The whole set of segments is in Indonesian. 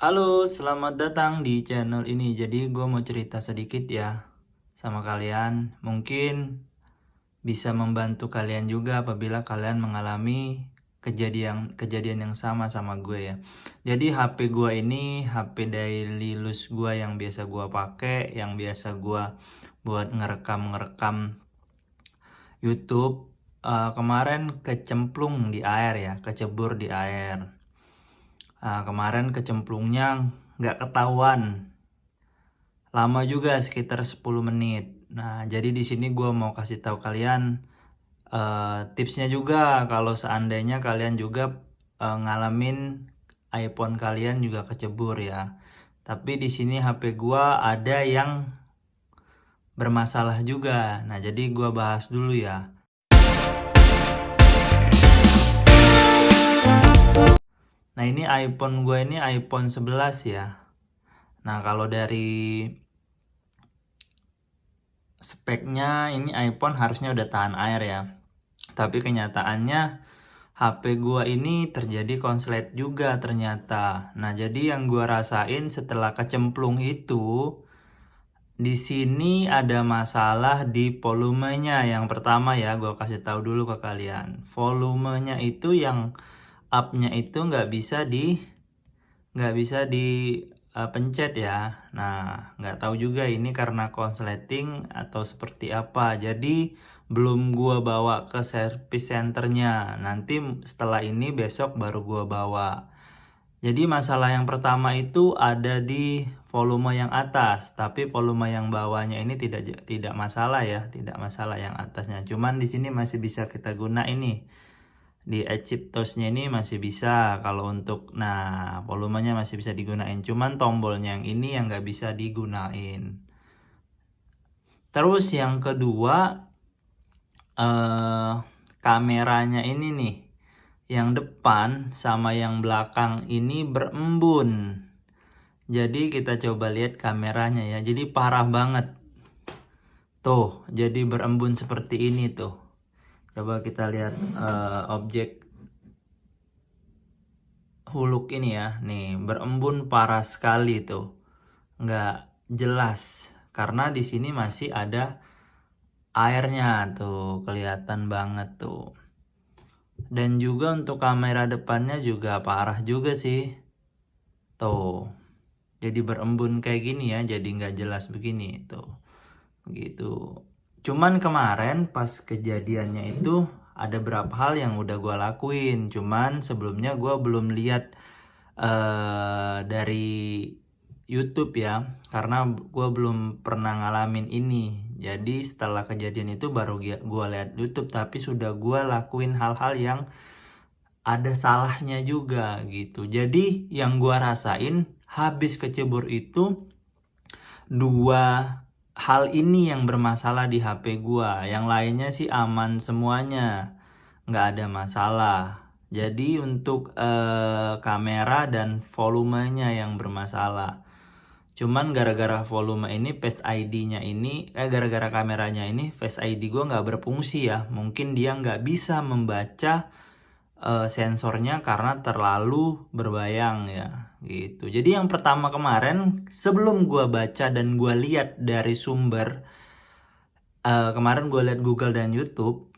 Halo, selamat datang di channel ini. Jadi gue mau cerita sedikit ya sama kalian. Mungkin bisa membantu kalian juga apabila kalian mengalami kejadian yang sama gue ya. Jadi HP gue ini HP daily use gue yang biasa gue pakai, yang biasa gue buat ngerekam YouTube. Kemarin kecemplung di air ya, kecebur di air. Kemarin kecemplungnya nggak ketahuan. Lama juga sekitar 10 menit. Nah, jadi di sini gue mau kasih tahu kalian tipsnya juga kalau seandainya kalian juga ngalamin iPhone kalian juga kecebur ya. Tapi di sini HP gue ada yang bermasalah juga. Nah, jadi gue bahas dulu ya. Nah, ini iPhone gue ini iPhone 11 ya. Nah, kalau dari speknya ini iPhone harusnya udah tahan air ya. Tapi kenyataannya HP gua ini terjadi konslet juga ternyata. Nah, jadi yang gua rasain setelah kecemplung itu, di sini ada masalah di volumenya. Yang pertama ya, gua kasih tahu dulu ke kalian. Volumenya itu yang up-nya itu nggak bisa di pencet ya. Nah, nggak tahu juga ini karena konsleting atau seperti apa. Jadi belum gua bawa ke service centernya. Nanti setelah ini besok baru gua bawa. Jadi masalah yang pertama itu ada di volume yang atas, tapi volume yang bawahnya ini tidak masalah ya, tidak masalah yang atasnya. Cuman di sini masih bisa kita guna ini di Egyptosnya ini masih bisa kalau untuk volumenya masih bisa digunain, cuman tombolnya yang ini yang nggak bisa digunain. Terus yang kedua, kameranya ini nih, yang depan sama yang belakang ini berembun. Jadi kita coba lihat kameranya ya, jadi parah banget tuh, jadi berembun seperti ini tuh. Coba kita lihat objek huluk ini ya, nih berembun parah sekali tuh, nggak jelas karena di sini masih ada airnya tuh, kelihatan banget tuh. Dan juga untuk kamera depannya juga parah juga sih, tuh. Jadi berembun kayak gini ya, jadi nggak jelas begini tuh, begitu. Cuman kemarin pas kejadiannya itu ada beberapa hal yang udah gue lakuin. Cuman sebelumnya gue belum lihat dari YouTube ya, karena gue belum pernah ngalamin ini. Jadi setelah kejadian itu baru gue lihat YouTube, tapi sudah gue lakuin hal-hal yang ada salahnya juga gitu. Jadi yang gue rasain habis kecebur itu, dua hal ini yang bermasalah di HP gua. Yang lainnya sih aman semuanya, nggak ada masalah. Jadi untuk kamera dan volumenya yang bermasalah. Cuman gara-gara volume ini Face ID-nya ini, gara-gara kameranya ini Face ID gua nggak berfungsi ya. Mungkin dia nggak bisa membaca sensornya karena terlalu berbayang ya gitu. Jadi yang pertama kemarin sebelum gua baca dan gua lihat dari sumber, kemarin gua lihat Google dan YouTube,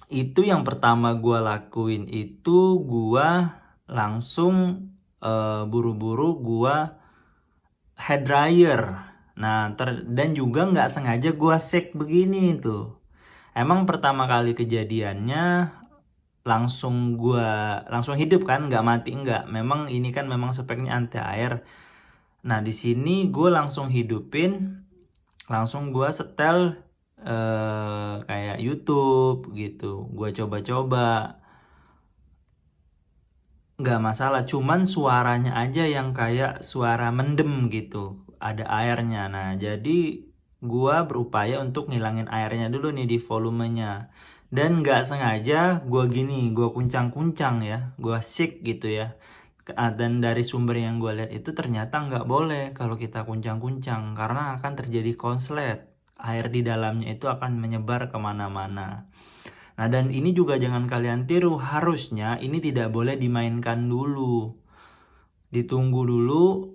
itu yang pertama gua lakuin itu gua langsung buru-buru gua hair dryer. Nah, dan juga nggak sengaja gua shake begini tuh. Emang pertama kali kejadiannya langsung hidup kan, nggak mati, nggak. Memang ini kan memang speknya anti air. Nah, di sini gue langsung hidupin, langsung gue setel kayak YouTube gitu. Gue coba-coba, nggak masalah. Cuman suaranya aja yang kayak suara mendem gitu, ada airnya. Nah, jadi gue berupaya untuk ngilangin airnya dulu nih di volumenya. Dan nggak sengaja gue kuncang-kuncang ya, gue shake gitu ya. Dan dari sumber yang gue lihat itu ternyata nggak boleh kalau kita kuncang-kuncang karena akan terjadi konslet. Air di dalamnya itu akan menyebar kemana-mana. Nah, dan ini juga jangan kalian tiru, harusnya ini tidak boleh dimainkan dulu. ditunggu dulu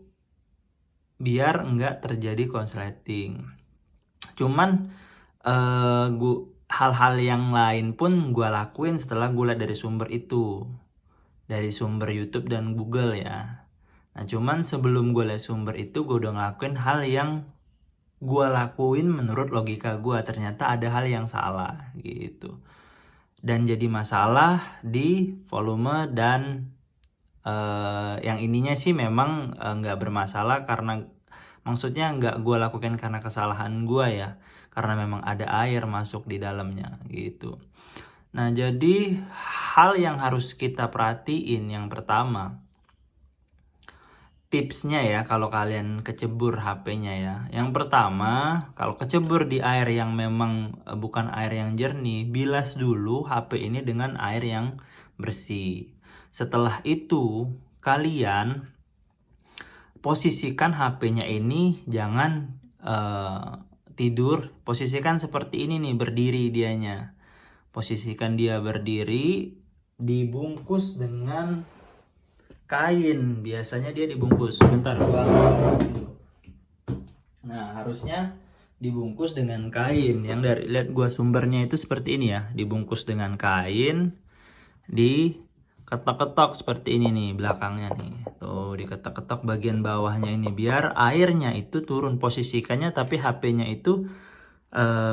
biar enggak terjadi konsleting. Cuman hal-hal yang lain pun gue lakuin setelah gue lihat dari sumber itu, dari sumber YouTube dan Google ya. Nah cuman sebelum gue lihat sumber itu, gue udah ngelakuin hal yang gue lakuin menurut logika gue, ternyata ada hal yang salah gitu, dan jadi masalah di volume. Dan yang ininya sih memang nggak bermasalah, karena maksudnya nggak gue lakukan karena kesalahan gue ya, karena memang ada air masuk di dalamnya gitu. Nah jadi hal yang harus kita perhatiin yang pertama, tipsnya ya kalau kalian kecebur HP-nya ya. Yang pertama, kalau kecebur di air yang memang bukan air yang jernih, bilas dulu HP ini dengan air yang bersih. Setelah itu, kalian posisikan HP-nya ini jangan tidur. Posisikan seperti ini nih, berdiri dianya. Posisikan dia berdiri, dibungkus dengan kain. Biasanya dia dibungkus, bentar. Nah harusnya dibungkus dengan kain. Yang dari lihat gua sumbernya itu seperti ini ya, dibungkus dengan kain, diketok-ketok seperti ini nih belakangnya nih, tuh diketok-ketok bagian bawahnya ini biar airnya itu turun. Posisikannya tapi HP-nya itu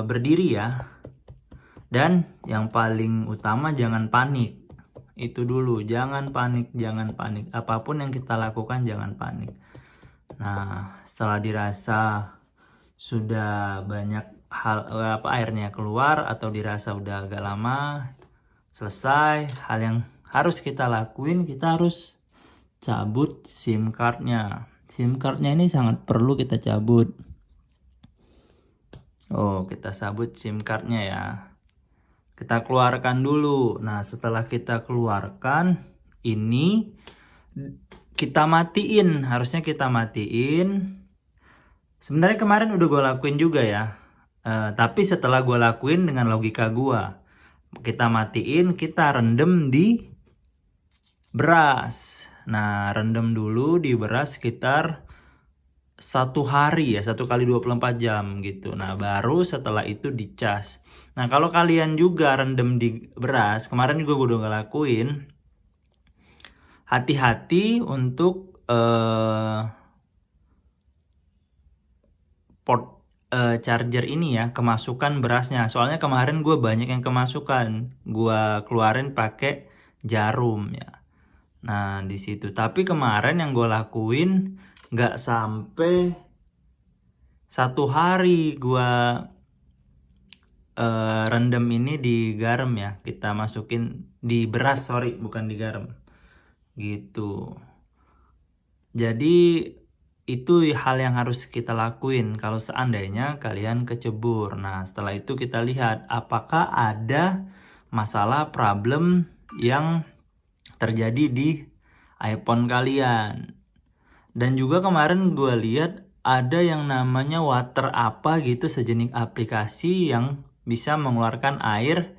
berdiri ya. Dan yang paling utama jangan panik. Itu dulu, jangan panik. Apapun yang kita lakukan jangan panik. Nah setelah dirasa sudah banyak airnya keluar, atau dirasa udah agak lama selesai, hal yang harus kita lakuin, kita harus cabut SIM cardnya. SIM cardnya ini sangat perlu kita cabut. Kita cabut SIM cardnya ya. Kita keluarkan dulu. Nah setelah kita keluarkan, ini kita matiin. Harusnya kita matiin. Sebenarnya kemarin udah gue lakuin juga ya. Tapi setelah gue lakuin dengan logika gue, kita matiin, kita rendam di beras. Nah rendam dulu di beras sekitar 1 hari ya, 1 kali 24 jam gitu. Nah baru setelah itu dicas. Nah kalau kalian juga rendam di beras, kemarin juga gue udah ngelakuin, hati-hati untuk port charger ini ya, kemasukan berasnya. Soalnya kemarin gue banyak yang kemasukan, gue keluarin pakai jarum ya. Nah di situ. Tapi kemarin yang gue lakuin nggak sampai 1 hari gue rendam ini di garam ya. Kita masukin di beras, sorry, bukan di garam gitu. Jadi itu hal yang harus kita lakuin kalau seandainya kalian kecebur. Nah setelah itu kita lihat apakah ada masalah problem yang terjadi di iPhone kalian. Dan juga kemarin gue lihat ada yang namanya water apa gitu, sejenis aplikasi yang bisa mengeluarkan air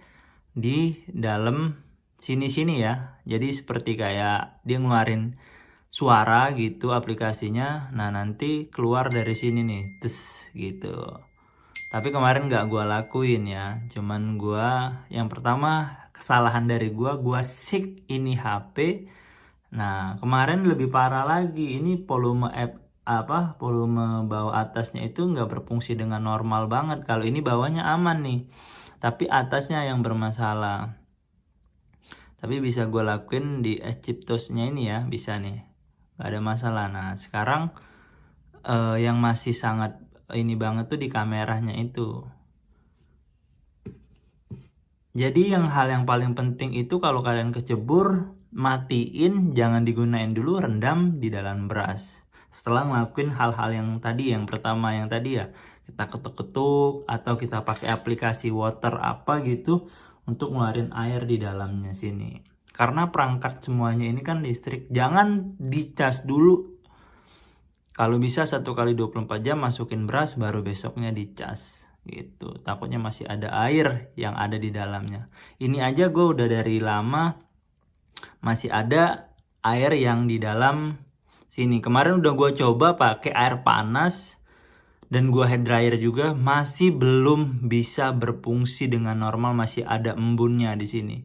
di dalam sini-sini ya. Jadi seperti kayak dia ngeluarin suara gitu aplikasinya. Nah nanti keluar dari sini nih, tes gitu. Tapi kemarin nggak gue lakuin ya. Cuman gue yang pertama kesalahan dari gue sick ini HP. Nah kemarin lebih parah lagi, ini volume volume bawah atasnya itu nggak berfungsi dengan normal banget. Kalau ini bawahnya aman nih, tapi atasnya yang bermasalah. Tapi bisa gue lakuin di Egyptosnya ini ya, bisa nih, nggak ada masalah. Nah sekarang yang masih sangat ini banget tuh di kameranya itu. Jadi hal yang paling penting itu kalau kalian kecebur, matiin, jangan digunain dulu, rendam di dalam beras. Setelah ngelakuin hal-hal yang tadi, yang pertama yang tadi ya, kita ketuk-ketuk atau kita pakai aplikasi water apa gitu untuk ngeluarin air di dalamnya sini. Karena perangkat semuanya ini kan listrik, jangan dicas dulu. Kalau bisa 1 kali 24 jam masukin beras, baru besoknya dicas gitu. Takutnya masih ada air yang ada di dalamnya. Ini aja gue udah dari lama masih ada air yang di dalam sini. Kemarin udah gue coba pakai air panas dan gue hair dryer juga, masih belum bisa berfungsi dengan normal, masih ada embunnya di sini.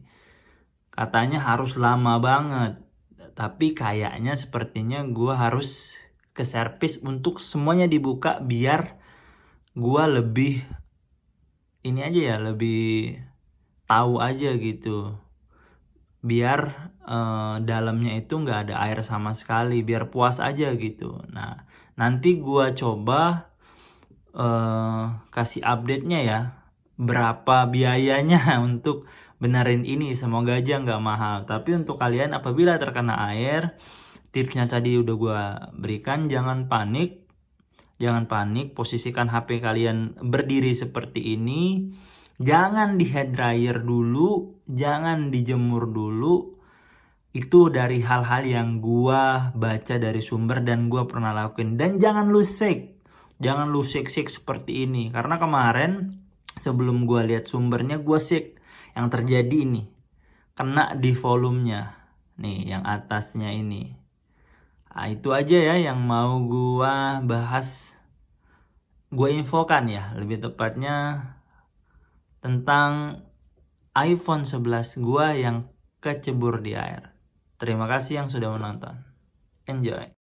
Katanya harus lama banget, tapi kayaknya sepertinya gue harus ke servis untuk semuanya dibuka biar gue lebih ini aja ya, lebih tahu aja gitu, biar dalamnya itu nggak ada air sama sekali, biar puas aja gitu. Nah, nanti gua coba kasih update-nya ya, berapa biayanya untuk benerin ini. Semoga aja nggak mahal. Tapi untuk kalian apabila terkena air, tipsnya tadi udah gua berikan, jangan panik. Jangan panik, posisikan HP kalian berdiri seperti ini. Jangan di hair dryer dulu, jangan dijemur dulu. Itu dari hal-hal yang gua baca dari sumber dan gua pernah lakuin. Dan jangan lu shake. Jangan lu shake-shake seperti ini. Karena kemarin sebelum gua lihat sumbernya, gua shake. Yang terjadi ini kena di volumenya. Nih, yang atasnya ini. Nah, itu aja ya yang mau gua bahas, gue infokan ya, lebih tepatnya tentang iPhone 11 gua yang kecebur di air. Terima kasih yang sudah menonton. Enjoy.